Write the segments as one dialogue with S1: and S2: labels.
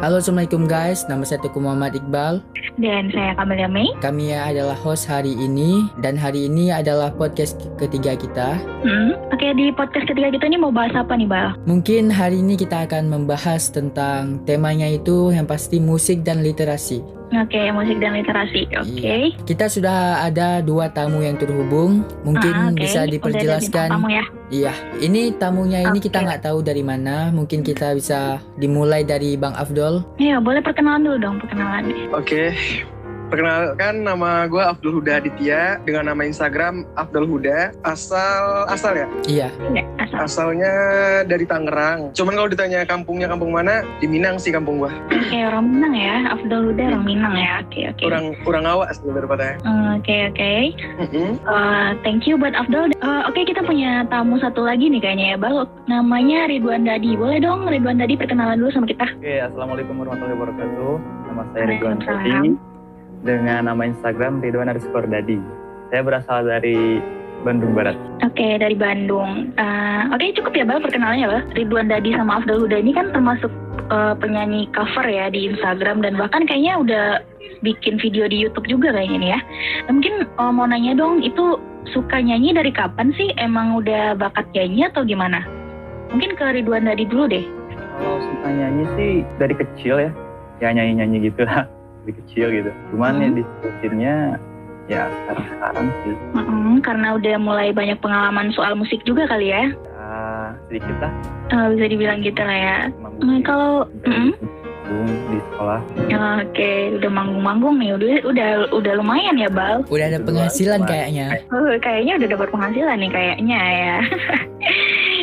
S1: Halo, Assalamualaikum guys. Nama saya Teguh Muhammad Iqbal.
S2: Dan saya Kamelia Mei.
S1: Kami adalah host hari ini. Dan hari ini adalah podcast ketiga kita.
S2: Oke, di podcast ketiga kita ini mau bahas apa nih, Bal?
S1: Mungkin hari ini kita akan membahas tentang temanya itu yang pasti musik dan literasi.
S2: Oke, musik dan literasi. Oke.
S1: Iya. Kita sudah ada 2 tamu yang terhubung. Mungkin bisa diperjelaskan.
S2: Tamu ya?
S1: Iya, ini tamunya ini
S2: Oke.
S1: kita nggak tahu dari mana. Mungkin kita bisa dimulai dari Bang Afdol.
S2: Iya, boleh perkenalan dulu dong, perkenalan.
S3: Oke, perkenalkan nama gue Abdul Huda Aditya dengan nama Instagram Abdul Huda. Asal ya?
S1: Iya.
S2: Iya, asal.
S3: Asalnya dari Tangerang. Cuman kalau ditanya kampungnya kampung mana, di Minang sih kampung gue.
S2: Oke, orang Minang ya. Abdul Huda orang Minang ya. Oke.
S3: Kurang awas daripada.
S2: Oke. Thank you buat Abdul. Oke, kita punya tamu satu lagi nih kayaknya ya, Bal. Namanya Ridwan Dadi. Boleh dong Ridwan Dadi perkenalan dulu sama kita?
S4: Oke, Assalamualaikum warahmatullahi wabarakatuh. Nama saya Ridwan
S2: Waalaikumsalam.
S4: Dadi dengan nama Instagram Ridwan_Dadi. Saya berasal dari Bandung Barat.
S2: Oke, dari Bandung. Oke, cukup ya, Bal, perkenalannya, Bal. Ridwan Dadi sama Abdul Huda ini kan termasuk penyanyi cover ya di Instagram dan bahkan kayaknya udah bikin video di YouTube juga kayaknya nih ya. Nah, mungkin mau nanya dong, itu suka nyanyi dari kapan sih? Emang udah bakat nyanyi atau gimana? Mungkin ke Ridwan Dadi dulu deh.
S4: Kalau suka nyanyi sih dari kecil ya nyanyi-nyanyi gitu lah. Dari kecil gitu. Cuman yang diterusinnya ya sekarang sih.
S2: Karena udah mulai banyak pengalaman soal musik juga kali ya.
S4: Ya sedikit lah.
S2: Bisa dibilang gitu lah ya.
S4: Emang
S2: Kalau
S4: di sekolah.
S2: Oke, udah manggung-manggung nih, udah lumayan ya, Bal.
S1: Udah ada penghasilan kayaknya.
S2: Kayaknya udah dapat penghasilan nih kayaknya ya.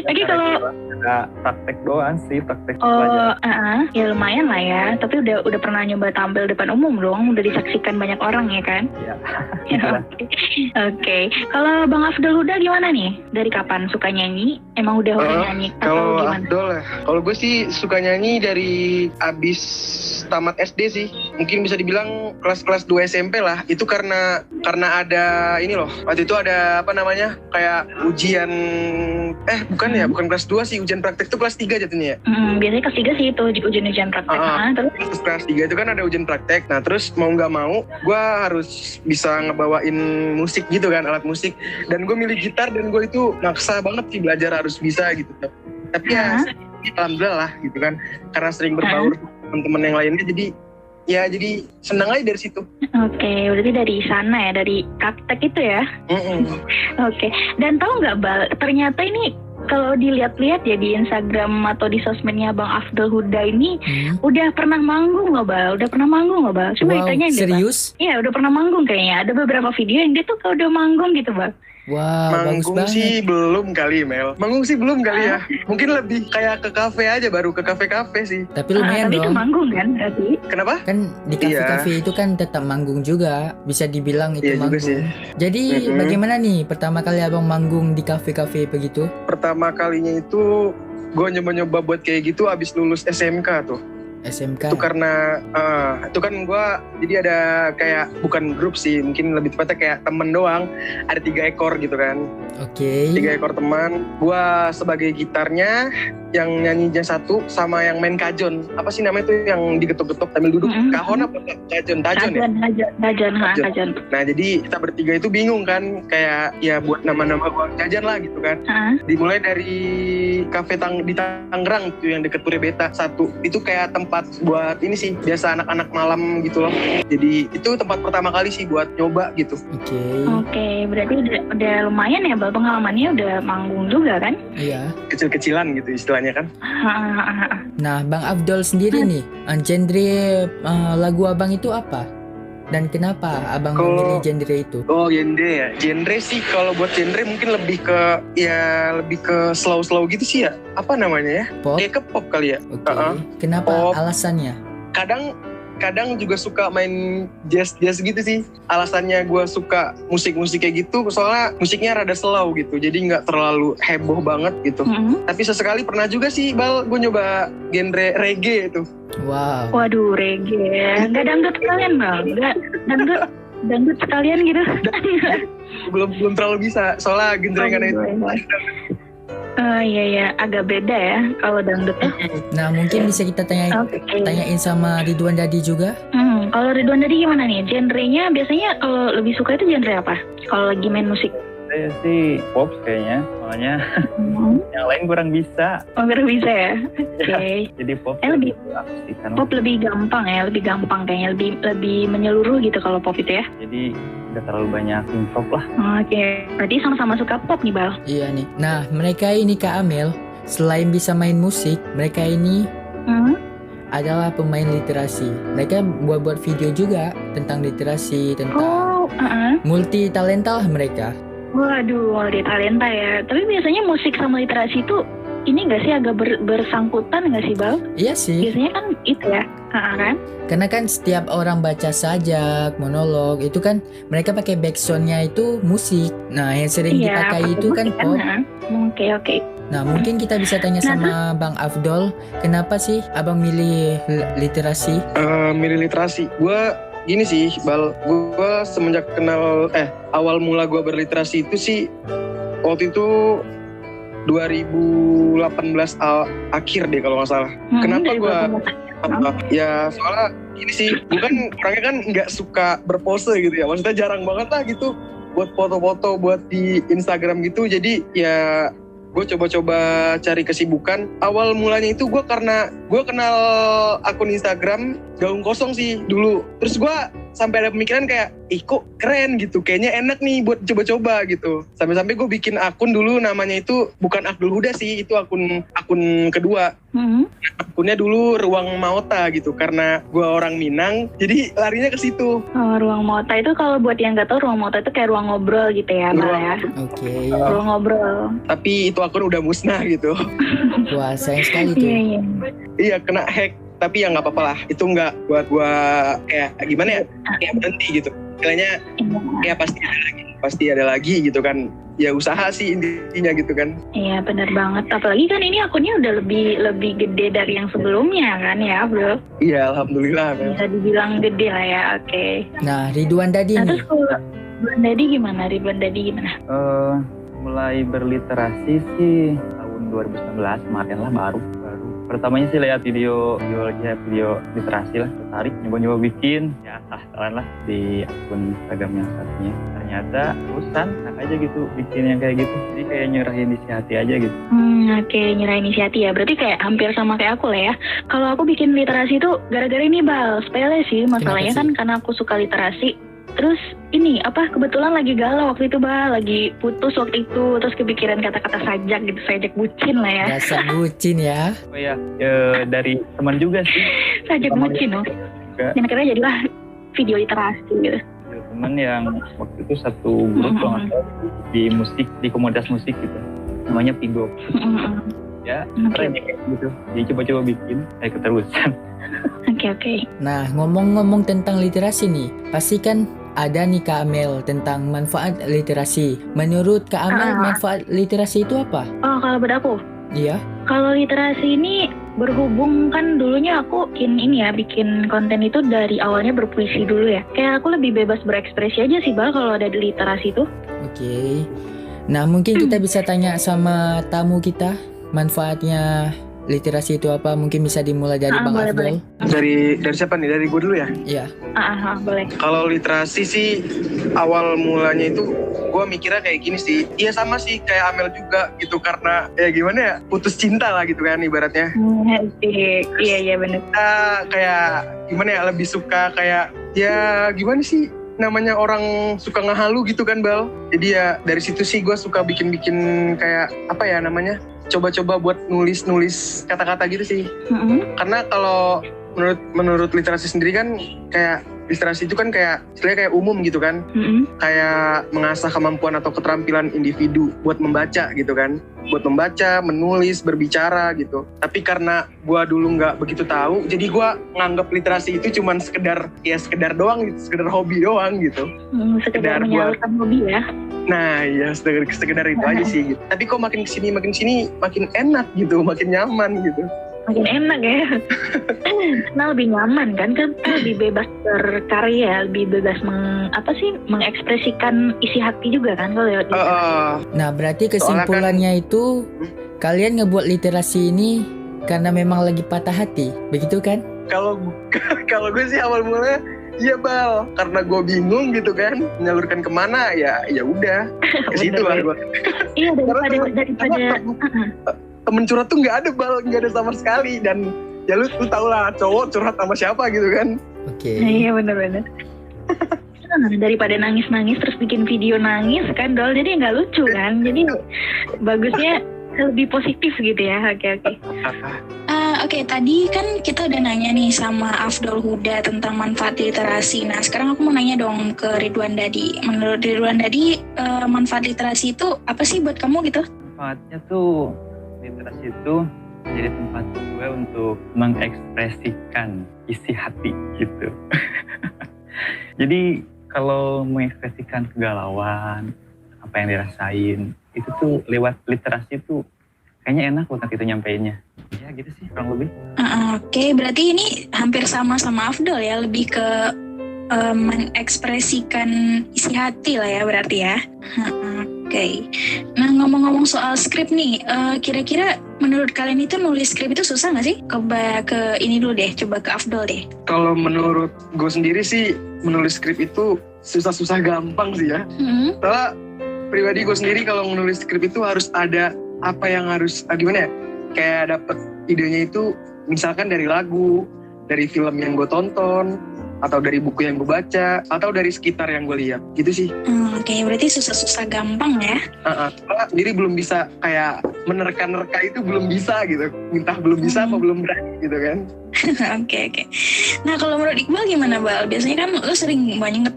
S2: Oke, kalau
S4: Ada praktek doang sih, praktek pelajaran.
S2: ya lumayan lah ya. Tapi udah pernah nyoba tampil depan umum dong, udah disaksikan banyak orang ya kan?
S4: Ya.
S2: Oke. Kalau Bang Afdul Huda gimana nih? Dari kapan suka nyanyi? Emang udah hobi nyanyi atau
S3: Kalau
S2: gimana?
S3: Abdul ya, kalau gue sih suka nyanyi dari abis tamat SD sih. Mungkin bisa dibilang kelas 2 SMP lah. Itu karena ada ini loh. Waktu itu ada apa namanya? Kayak ujian bukan kelas 2 sih, ujian praktek itu kelas 3 jatuhnya ya.
S2: Biasanya kelas 3 sih itu ujian praktek.
S3: Terus kelas 3 itu kan ada ujian praktek. Nah terus mau nggak mau gue harus bisa ngebawain musik gitu kan, alat musik. Dan gue milih gitar dan gue itu maksa banget sih belajar harus bisa gitu. Tapi ya alhamdulillah lah gitu kan. Karena sering berbaur teman-teman yang lainnya jadi senang aja dari situ.
S2: Oke, berarti dari sana ya, dari praktek itu ya. Oke, dan tahu nggak, Bal, ternyata ini kalau dilihat-lihat ya di Instagram atau di sosmednya Bang Afdul Huda ini udah pernah manggung loh, Bal. Coba
S1: Wow,
S2: ditanyain deh, Bal.
S1: serius?
S2: Iya, udah pernah manggung kayaknya. Ada beberapa video yang dia tuh kalau udah manggung gitu, Bal.
S1: Wow, bagus
S3: Manggung
S1: banget.
S3: sih belum kali, Mel. Manggung sih belum kali ya. Mungkin lebih kayak ke kafe aja, baru ke kafe-kafe sih.
S1: Tapi lumayan
S2: Tapi itu
S1: dong.
S2: manggung kan berarti?
S3: Kenapa?
S1: Kan di kafe-kafe itu kan tetap manggung juga. Bisa dibilang itu
S3: Iya juga
S1: manggung.
S3: sih.
S1: Jadi bagaimana nih pertama kali abang manggung di kafe-kafe begitu?
S3: Pertama kalinya itu gue nyoba-nyoba buat kayak gitu abis lulus SMK tuh.
S1: SMK.
S3: Itu karena itu kan gue jadi ada kayak bukan grup sih, mungkin lebih tepatnya kayak temen doang. Ada 3 ekor gitu kan.
S1: Oke.
S3: 3 ekor teman. Gue sebagai gitarnya, yang nyanyinya satu sama yang main kajon. Apa sih namanya tuh yang digetok-getok sambil duduk? Kahon apa kajon? Tajon ya?
S2: Kajon.
S3: Nah jadi kita bertiga itu bingung kan, kayak ya buat nama-nama buat jajan lah gitu kan. Dimulai dari kafe di Tangerang tuh yang deket Puri Beta 1. Itu kayak tempat buat ini sih, biasa anak-anak malam gitu loh. Jadi itu tempat pertama kali sih buat nyoba gitu.
S2: Oke, berarti udah lumayan ya, Bal, pengalamannya udah manggung juga kan?
S1: Iya.
S3: Kecil-kecilan gitu istilahnya kan.
S1: Nah, Bang Afdol sendiri nih, genre lagu abang itu apa? Dan kenapa abang memilih genre itu?
S3: Oh, genre ya. Genre sih kalau buat genre mungkin lebih ke slow gitu sih ya. Apa namanya ya?
S1: Pop?
S3: Kayak ke pop kali ya.
S1: Oke. Kenapa?
S3: Pop.
S1: Alasannya?
S3: Kadang juga suka main jazz gitu sih. Alasannya gue suka musik kayak gitu soalnya musiknya rada slow gitu, jadi nggak terlalu heboh banget gitu. Tapi sesekali pernah juga sih, Bal, gue nyoba genre reggae itu.
S1: Wow.
S2: Waduh, reggae. Nggak dangdut sekalian, Bal? Nggak dangdut sekalian gitu?
S3: belum terlalu bisa soalnya genrengan itu.
S2: Iya ya, agak beda ya kalau dangdut ya.
S1: Nah, mungkin bisa kita
S2: Oke.
S1: tanyain sama Ridwan Dadi juga.
S2: Kalau Ridwan tadi gimana nih? Genrenya biasanya kalau lebih suka itu genre apa? Kalau lagi main musik?
S4: Saya sih pop kayaknya, soalnya yang lain kurang bisa.
S2: Oh, nggak bisa ya? Oke.
S4: Jadi pop
S2: lebih
S4: akustik kan.
S2: Pop lebih gampang ya, lebih gampang kayaknya, lebih menyeluruh gitu kalau pop itu ya.
S4: Jadi nggak terlalu banyak improv lah.
S2: Oke, berarti sama-sama suka pop nih, Bal.
S1: Iya nih. Nah, mereka ini Kak Amel, selain bisa main musik, mereka ini adalah pemain literasi. Mereka buat video juga tentang literasi, tentang multi talenta lah mereka.
S2: Waduh, dia talenta ya. Tapi biasanya musik sama literasi itu ini nggak sih agak bersangkutan nggak sih, Bal?
S1: Iya sih.
S2: Biasanya kan itu ya, kan?
S1: Karena kan setiap orang baca sajak, monolog, itu kan mereka pakai backsoundnya itu musik. Nah, yang sering dipakai itu kan
S2: musik
S1: pop.
S2: Oke.
S1: Nah, mungkin kita bisa tanya sama Bang Afdol, kenapa sih abang milih literasi?
S3: Milih literasi. Gue gini sih, Bal. Gue semenjak kenal, awal mula gue berliterasi itu sih, waktu itu 2018 akhir deh kalau nggak salah. Kenapa gue? Ya soalnya gini sih, gue kan orangnya kan nggak suka berpose gitu ya. Maksudnya jarang banget lah gitu buat foto-foto buat di Instagram gitu. Jadi ya gue coba-coba cari kesibukan. Awal mulanya itu gue karena gue kenal akun Instagram Gaung Kosong sih dulu. Terus gue sampai ada pemikiran kayak, ih kok keren gitu, kayaknya enak nih buat coba-coba gitu. Sampai-sampai gue bikin akun dulu, namanya itu bukan Abdul Huda sih, itu akun kedua. Akunnya dulu Ruang Maota gitu, karena gue orang Minang, jadi larinya ke situ.
S2: Ruang Maota itu kalau buat yang nggak tahu, Ruang Maota itu kayak ruang ngobrol gitu ya, Mbak ya.
S1: Oke.
S2: Ruang ngobrol.
S3: Tapi itu akun udah musnah gitu.
S1: Wah, sayang sekali tuh.
S3: Iya, kena hack. Tapi ya nggak apa-apa lah, itu nggak buat gue kayak gimana ya, kayak berhenti gitu. Kayaknya kayak pasti ada lagi gitu kan. Ya usaha sih intinya gitu kan.
S2: Iya benar banget. Apalagi kan ini akunnya udah lebih gede dari yang sebelumnya kan ya, Bro?
S3: Iya, alhamdulillah.
S2: Bisa dibilang gede lah ya. Oke.
S1: Nah, Ridwan Dadi nih.
S2: Terus kalau Ridwan Dadi gimana?
S4: Mulai berliterasi sih tahun 2019 kemarin lah, baru. Pertamanya sih lihat video literasi lah, tertarik nyoba bikin, ya salah lah di akun Instagram yang satunya. Ternyata terusan enak aja gitu bikin yang kayak gitu, jadi kayak nyerahin isi hati aja gitu.
S2: Oke, nyerahin isi hati ya, berarti kayak hampir sama kayak aku lah ya. Kalau aku bikin literasi itu gara-gara ini, Bal, sepele sih masalahnya kan karena aku suka literasi. Terus ini kebetulan lagi galau waktu itu, Bal, lagi putus waktu itu, terus kepikiran kata-kata sajak gitu, sajak bucin lah ya.
S1: Dasar bucin ya.
S4: Oh ya, dari teman juga sih.
S2: Sajak bucin loh. Dan akhirnya jadilah video literasi gitu.
S4: Teman yang waktu itu satu grup di musik, di komunitas musik gitu, namanya Pigo. Ya, keren ya kayak gitu. Jadi coba-coba bikin, keterusan.
S2: Oke.
S1: Nah, ngomong-ngomong tentang literasi nih, pasti kan ada nih Kak Amel tentang manfaat literasi. Menurut Kak Amel, manfaat literasi itu apa?
S2: Oh, kalau buat aku?
S1: Iya.
S2: Kalau literasi ini berhubung kan dulunya aku bikin konten itu dari awalnya berpuisi dulu ya. Kayak aku lebih bebas berekspresi aja sih, Bal, kalau ada di literasi itu.
S1: Oke. Nah, mungkin kita bisa tanya sama tamu kita, manfaatnya literasi itu apa? Mungkin bisa dimulai dari Bang Afdol.
S3: Dari siapa nih? Dari gue dulu ya?
S1: Iya.
S2: Boleh.
S3: Kalau literasi sih awal mulanya itu gue mikirnya kayak gini sih. Iya sama sih kayak Amel juga gitu, karena ya gimana ya, putus cinta lah gitu kan ibaratnya.
S2: Iya benar.
S3: Kita kayak gimana ya, lebih suka kayak ya gimana sih, namanya orang suka ngehalu gitu kan, Bal. Jadi ya dari situ sih gue suka bikin kayak apa ya namanya, coba-coba buat nulis kata-kata gitu sih. Karena kalau menurut literasi sendiri kan kayak literasi itu kan kayak istilahnya kayak umum gitu kan. Kayak mengasah kemampuan atau keterampilan individu buat membaca gitu kan. Buat membaca, menulis, berbicara gitu. Tapi karena gua dulu nggak begitu tahu, jadi gua nganggap literasi itu cuman sekedar doang gitu, sekedar hobi doang gitu.
S2: Sekedar menyalurkan hobi ya.
S3: Nah ya sekedar itu aja sih gitu. Tapi kok makin kesini makin enak gitu, makin nyaman gitu.
S2: makin enak ya. Nah lebih nyaman kan lebih bebas berkarya, lebih bebas mengekspresikan isi hati juga kan kalau lewat literasi.
S1: Nah berarti kesimpulannya itu kalian ngebuat literasi ini karena memang lagi patah hati, begitu kan?
S3: Kalau gue sih awal mulanya iya Bal, karena gue bingung gitu kan menyalurkan kemana ya udah ke situ lah gue.
S2: Iya daripada
S3: temen curhat tuh nggak ada Bal, nggak ada sama sekali, dan ya lu tau lah cowok curhat sama siapa gitu kan.
S1: Oke.
S2: Iya benar-benar. Daripada nangis-nangis terus bikin video nangis kan Dol, jadi nggak lucu kan, jadi bagusnya lebih positif gitu ya. Oke, tadi kan kita udah nanya nih sama Afdol Huda tentang manfaat literasi. Nah, sekarang aku mau nanya dong ke Ridwan Dadi. Menurut Ridwan Dadi, manfaat literasi itu apa sih buat kamu gitu?
S4: Manfaatnya tuh, literasi itu jadi tempat gue untuk mengekspresikan isi hati gitu. Jadi kalau mengekspresikan kegalauan, apa yang dirasain, itu tuh lewat literasi tuh kayaknya enak banget kita nyampeinnya. Ya gitu sih kurang lebih.
S2: Oke, berarti ini hampir sama Afdol ya, lebih ke mengekspresikan isi hati lah ya berarti ya. Oke. Nah ngomong-ngomong soal skrip nih, kira-kira menurut kalian itu nulis skrip itu susah nggak sih? Ke ini dulu deh, coba ke Afdol deh.
S3: Kalau menurut gue sendiri sih menulis skrip itu susah-susah gampang sih ya. Soalnya pribadi gue sendiri kalau menulis skrip itu harus ada apa yang harus gimana ya? Kayak dapet idenya itu misalkan dari lagu, dari film yang gue tonton, atau dari buku yang gue baca, atau dari sekitar yang gue lihat, gitu sih.
S2: Oke, berarti susah-susah gampang ya?
S3: Sendiri belum bisa kayak menerka-nerka itu belum bisa gitu, entah belum bisa apa belum berani gitu kan.
S2: Oke. Nah kalau menurut Iqbal gimana Bal? Biasanya kan lo sering banget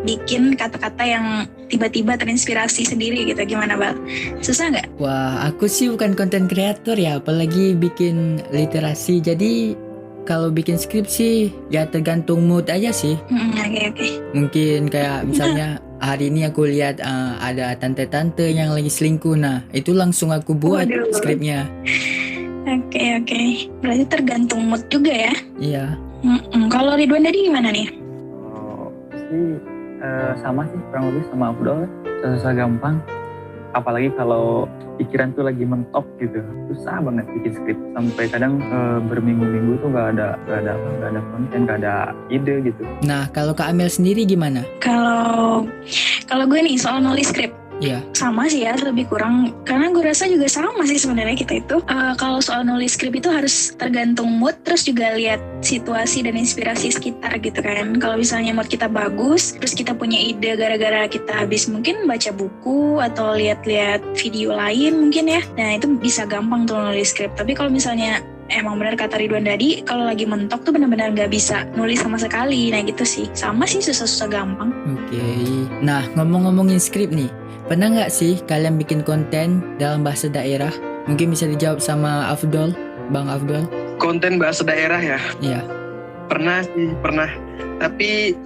S2: bikin kata-kata yang tiba-tiba terinspirasi sendiri gitu, gimana Bal? Susah nggak?
S1: Wah, aku sih bukan konten kreator ya, apalagi bikin literasi. Jadi kalau bikin skripsi ya tergantung mood aja sih.
S2: Oke.
S1: Mungkin kayak misalnya hari ini aku lihat ada tante-tante yang lagi selingkuh. Nah itu langsung aku buat skripnya.
S2: Oke. Berarti tergantung mood juga ya?
S1: Iya.
S2: Kalau Ridwan tadi gimana nih?
S4: Sih sama sih kurang lebih sama Afdol, susah gampang. Apalagi kalau pikiran tuh lagi mentok gitu, susah banget bikin skrip. Sampai kadang berminggu-minggu tuh nggak ada konten, nggak ada ide gitu.
S1: Nah kalau Kak Amel sendiri gimana?
S2: Kalau gue nih soal nulis skrip,
S1: iya.
S2: Sama sih ya, lebih kurang. Karena gue rasa juga sama sih sebenarnya kita itu. Kalau soal nulis skrip itu harus tergantung mood, terus juga lihat situasi dan inspirasi sekitar gitu kan. Kalau misalnya mood kita bagus, terus kita punya ide gara-gara kita habis mungkin baca buku atau lihat-lihat video lain mungkin ya. Nah itu bisa gampang tuh nulis skrip. Tapi kalau misalnya emang benar kata Ridwan tadi, kalau lagi mentok tuh benar-benar nggak bisa nulis sama sekali. Nah gitu sih, sama sih susah-susah gampang.
S1: Oke. Nah ngomong-ngomongin skrip nih, pernah nggak sih kalian bikin konten dalam bahasa daerah? Mungkin bisa dijawab sama Afdol, Bang Afdol.
S3: Konten bahasa daerah ya?
S1: Iya.
S3: Pernah. Tapi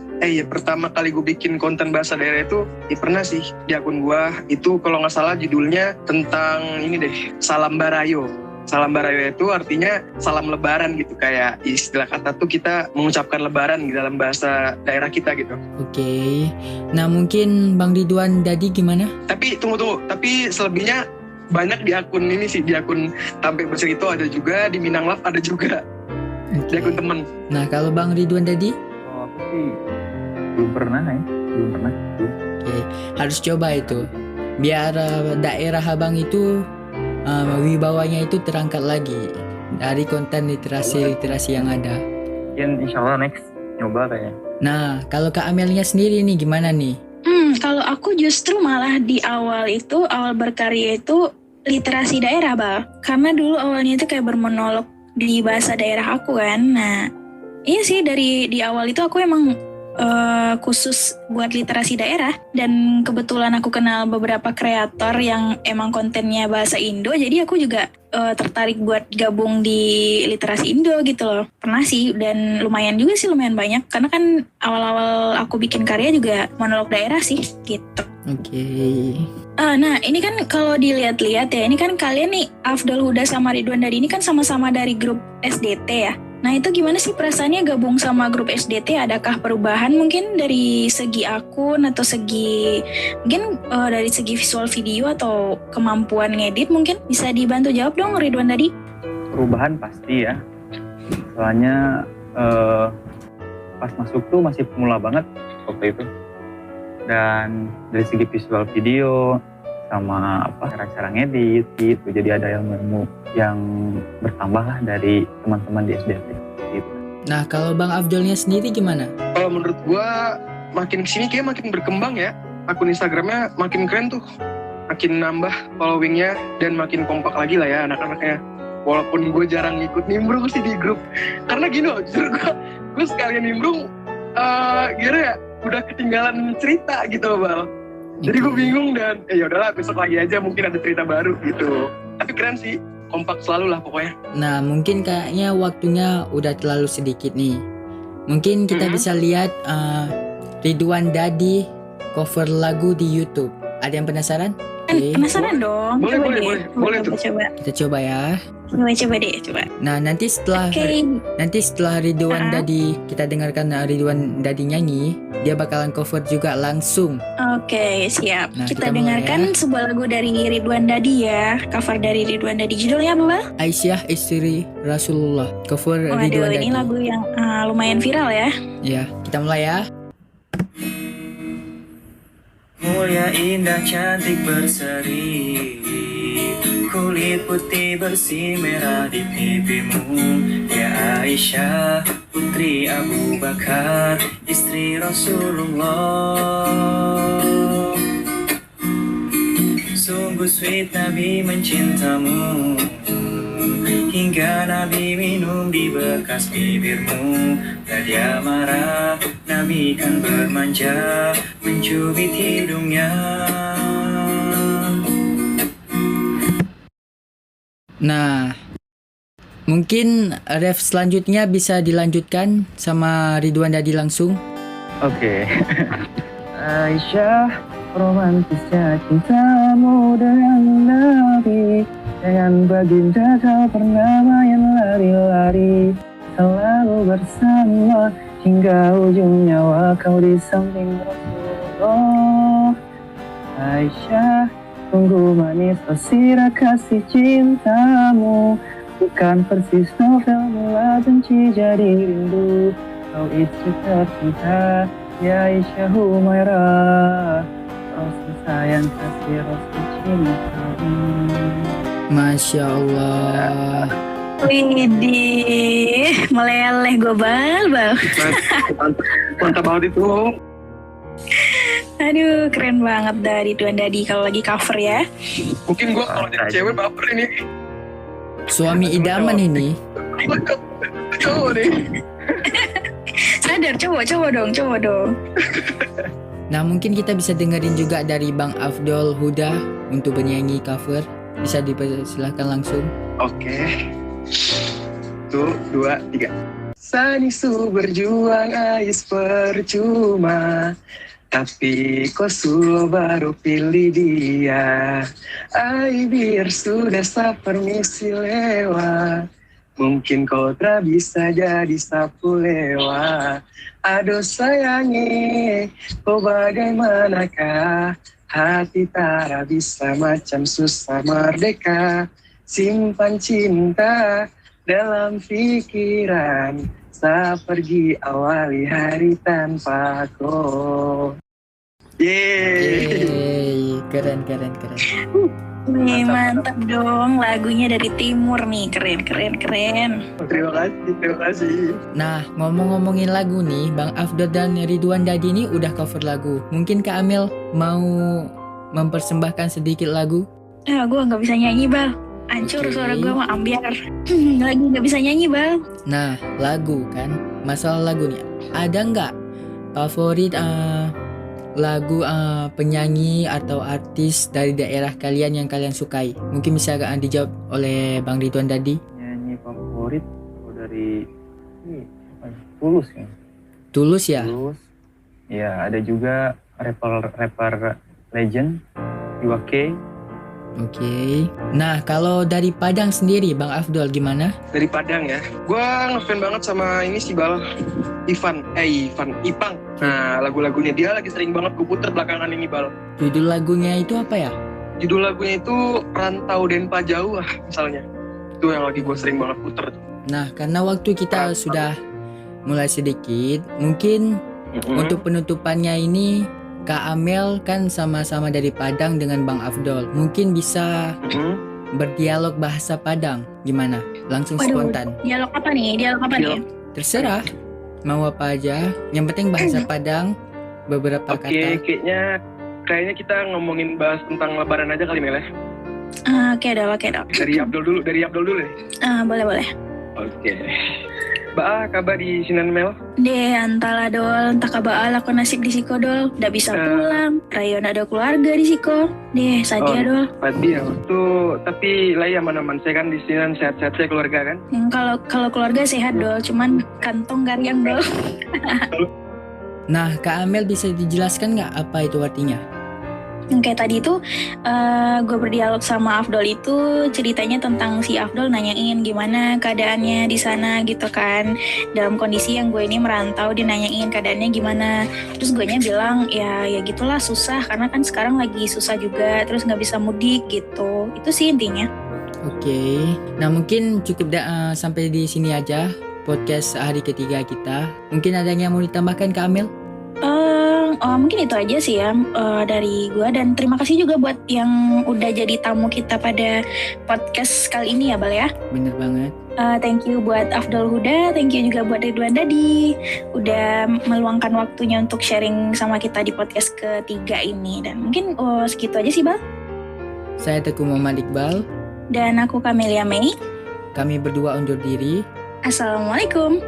S3: pertama kali gue bikin konten bahasa daerah itu pernah sih di akun gue. Itu kalau nggak salah judulnya tentang ini deh, Salam Barayo. Salam Barayo itu artinya salam lebaran gitu, kayak istilah kata tuh kita mengucapkan lebaran di dalam bahasa daerah kita gitu.
S1: Oke. Nah mungkin Bang Ridwan Dadi gimana?
S3: Tapi tunggu. Tapi selebihnya banyak di akun ini sih, di akun Tampe Bercerita ada juga, di Minang Love ada juga.
S1: Okay.
S3: Di akun temen.
S1: Nah kalau Bang Ridwan Dadi?
S4: Oh aku sih belum pernah.
S1: Oke. Harus coba itu. Biar daerah Abang itu wibawanya itu terangkat lagi dari konten literasi yang ada.
S4: Insya Allah next nyoba kayaknya.
S1: Nah kalau Kak Amelnya sendiri nih gimana nih?
S2: Kalau aku justru malah di awal berkarya itu literasi daerah Bal. Karena dulu awalnya itu kayak bermonolog di bahasa daerah aku kan. Nah iya sih dari di awal itu aku emang khusus buat literasi daerah, dan kebetulan aku kenal beberapa kreator yang emang kontennya bahasa Indo, jadi aku juga tertarik buat gabung di literasi Indo gitu loh. Pernah sih, dan lumayan juga sih, lumayan banyak, karena kan awal-awal aku bikin karya juga monolog daerah sih gitu.
S1: Oke.
S2: Nah ini kan kalau dilihat-lihat ya, ini kan kalian nih Afdal Huda sama Ridwan Dadi ini kan sama-sama dari grup SDT ya. Nah itu gimana sih perasaannya gabung sama grup SDT? Adakah perubahan mungkin dari segi akun atau segi mungkin dari segi visual video atau kemampuan ngedit mungkin? Bisa dibantu jawab dong Ridwan Dadi.
S4: Perubahan pasti ya. Soalnya pas masuk tuh masih pemula banget waktu itu. Dan dari segi visual video sama cara-cara ngedit gitu, jadi ada ilmu yang bertambah lah dari teman-teman di SDT gitu.
S1: Nah kalau Bang Afdolnya sendiri gimana?
S3: Kalau menurut gua makin kesini kayak makin berkembang ya, akun Instagramnya makin keren tuh, makin nambah followingnya dan makin kompak lagi lah ya anak-anaknya. Walaupun gue jarang ikut nimbrung sih di grup, karena gini loh, justru gue sekalian nimbrung gimana ya, udah ketinggalan cerita gitu loh Bal. Jadi gue bingung dan ya udahlah besok lagi aja mungkin ada cerita baru gitu. Tapi keren sih, kompak selalu lah pokoknya.
S1: Nah mungkin kayaknya waktunya udah terlalu sedikit nih. Mungkin kita bisa lihat Ridwan Dadi cover lagu di YouTube. Ada yang penasaran?
S2: Penasaran dong.
S3: Boleh tuh.
S1: Kita coba ya.
S2: Coba.
S1: Nah nanti setelah Ridwan Dadi, kita dengarkan Ridwan Dadi nyanyi, dia bakalan cover juga langsung.
S2: Oke, siap.
S1: Nah,
S2: kita
S1: kita
S2: dengarkan sebuah lagu dari Ridwan Dadi ya. Cover dari Ridwan Dadi. Judulnya apa, Bang?
S1: Aisyah istri Rasulullah. Cover Ridwan Dadi.
S2: Ini lagu yang lumayan viral ya.
S1: Ya, kita mulai ya.
S5: Mulia, indah, cantik, berseri, kulit putih bersih merah di pipimu. Ya Aisyah, putri Abu Bakar, istri Rasulullah. Sungguh sweet Nabi mencintamu, hingga Nabi minum di bekas bibirmu. Dan dia marah, Nabi kan bermanja, mencubit hidungnya.
S1: Nah, mungkin ref selanjutnya bisa dilanjutkan sama Ridwan Dadi langsung.
S4: Oke. Aisyah, romantisnya cintamu dengan Nabi, dengan baginda kau pernah main lari-lari, selalu bersama hingga ujung nyawa kau di samping Rasulullah. Aisyah, sungguh manis sirah kasih cintamu, bukan persis novel mula benci jadi rindu. Kau istri tercinta, ya Aisyah Humairah, Rasul sayang kasih Rasul cintamu.
S1: Masya Allah.
S2: Widih, meleleh gue bal.
S3: Mantap banget itu.
S2: Aduh, keren banget dari Ridwan Dadi kalau lagi cover ya.
S3: Mungkin gue kalau jadi cewek baper ini.
S1: Suami idaman ini.
S3: Cowok nih.
S2: Sadar, coba dong.
S1: Nah mungkin kita bisa dengerin juga dari Bang Afdol Huda untuk bernyanyi cover. Bisa dipersilahkan langsung.
S3: Oke. 1, 2, 3. Sanisu berjuang ais percuma, tapi Kosul baru pilih dia. Ai biar sudah permisi lewat, mungkin kau tak bisa jadi sapu lewat. Aduh sayangi, kau bagaimanakah? Hati tak bisa macam susah merdeka. Simpan cinta dalam pikiran, saat pergi awali hari tanpa kau.
S1: Yeay, keren.
S2: Nih mantap dong, lagunya dari timur nih, keren.
S3: Terima kasih.
S1: Nah ngomongin lagu nih, Bang Afdol dan Ridwan Dadi ini udah cover lagu. Mungkin Kak Amel mau mempersembahkan sedikit lagu?
S2: Gue nggak bisa nyanyi bal, hancur suara gue mah ambiar. Lagi nggak bisa nyanyi bal.
S1: Nah lagu kan, masalah lagu nih, ada nggak favorit lagu penyanyi atau artis dari daerah kalian yang kalian sukai? Mungkin bisa dijawab oleh Bang Ridwan tadi.
S4: Nyanyi favorit dari Tulus ya.
S1: Tulus ya?
S4: Tulus. Ya, ada juga rapper legend Iwake.
S1: Oke. Nah, kalau dari Padang sendiri, Bang Afdol gimana?
S3: Dari Padang ya. Gue ngefan banget sama ini sih Bal. Ipang. Nah, lagu-lagunya dia lagi sering banget gue puter belakangan ini Bal.
S1: Judul lagunya itu apa ya?
S3: Judul lagunya itu Rantau Denpa Jauh misalnya. Itu yang lagi gue sering banget puter.
S1: Nah, karena waktu kita sudah mulai sedikit, mungkin untuk penutupannya ini Kak Amel kan sama-sama dari Padang dengan Bang Afdol. Mungkin bisa berdialog bahasa Padang. Gimana? Langsung spontan.
S2: Dialog apa nih?
S1: Terserah. Mau apa aja. Yang penting bahasa Padang. Beberapa kata.
S3: Oke, kayaknya kita ngomongin bahas tentang Lebaran aja kali Mel ya.
S2: Oke dong.
S3: Dari Abdul dulu ya.
S2: Boleh.
S3: Oke. Ba, kabar di Sinan Mel?
S2: Deh, antara dol, entah kabar aku nasib di Siko dol, udah bisa pulang. Rayon ada keluarga di Siko. Deh, saja dol.
S3: Padi ya. Tuh, tapi lah ya aman-aman. Saya kan di Sinan sehat-sehat saya keluarga kan.
S2: Kalau keluarga sehat dol, cuman kantong garing dol.
S1: Nah, Kak Amel bisa dijelaskan nggak apa itu artinya?
S2: Yang kayak tadi itu gue berdialog sama Afdol itu ceritanya tentang si Afdol nanyain gimana keadaannya di sana gitu kan, dalam kondisi yang gue ini merantau, dia nanyain keadaannya gimana, terus gue nya bilang ya gitulah susah karena kan sekarang lagi susah juga, terus nggak bisa mudik gitu, itu sih intinya.
S1: Oke, nah mungkin cukup sampai di sini aja podcast hari ketiga kita. Mungkin ada yang mau ditambahkan Kak Amel?
S2: Mungkin itu aja sih ya dari gue, dan terima kasih juga buat yang udah jadi tamu kita pada podcast kali ini ya Bal ya.
S1: Bener banget.
S2: Thank you buat Afdol Huda, thank you juga buat Ridwan Dadi udah meluangkan waktunya untuk sharing sama kita di podcast ketiga ini, dan mungkin segitu aja sih Bal.
S1: Saya Teguh Muhammad Iqbal.
S2: Dan aku Camelia Mei.
S1: Kami berdua undur diri.
S2: Assalamualaikum.